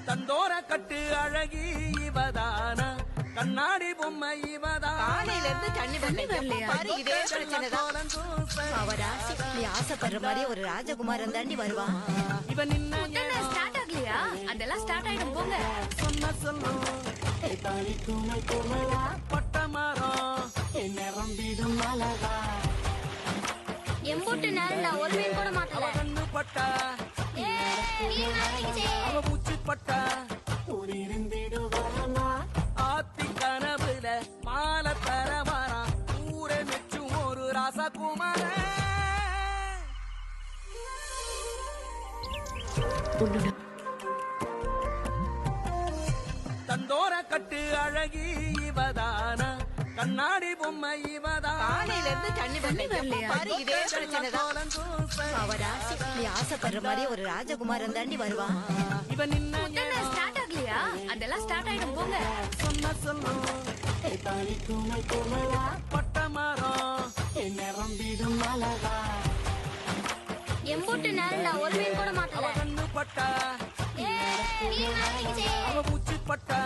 தந்தோர கட்டு அழகி இவதான கண்ணாடி பொம்மை இவதான். காலையில இருந்து தண்ணி வரலையா? பாரு இதே பிரச்சனைதான். அவராசி நீ ஆசைப்படுற மாதிரி ஒரு ராஜகுமாரன் தாண்டி வருவான். இவன் நின்ன ஸ்டார்ட் ஆகலையா? அதெல்லாம் ஸ்டார்ட் ஆயிடும் போங்க. சொன்ன சொல்லும் பட்ட மரம் நிரம்பிடும் அழகா. எம்பூட்டு நேரம் நான் ஒரு மீன் கூட மாட்டல. கண்ணு பட்டா அவ மூச்சு பட்டா ஆத்தி கனவுல மாலை தர வரா. ஊரே மெச்சும் ஒரு ராசகுமார. தந்தோர கட்டு அழகி இவதான கண்ணாடி பொம்மை இவதான். காலையில இருந்து தண்ணி வரலையா? பாரு இதே பிரச்சனைதான். அவராசி நீ ஆசைப்படுற மாதிரி ஒரு ராஜகுமாரன் தாண்டி வருவான். இவன் நின்ன ஸ்டார்ட் ஆகலையா? அதெல்லாம் ஸ்டார்ட் ஆயிடும் போங்க. சொன்ன சொல்லும் பட்ட மரம் நிரம்பிடும் அழகா. எம்பூட்டு நேரம் நான் ஒரு மீன் கூட மாட்டல. கண்ணு பட்டா அவ மூச்சு பட்டா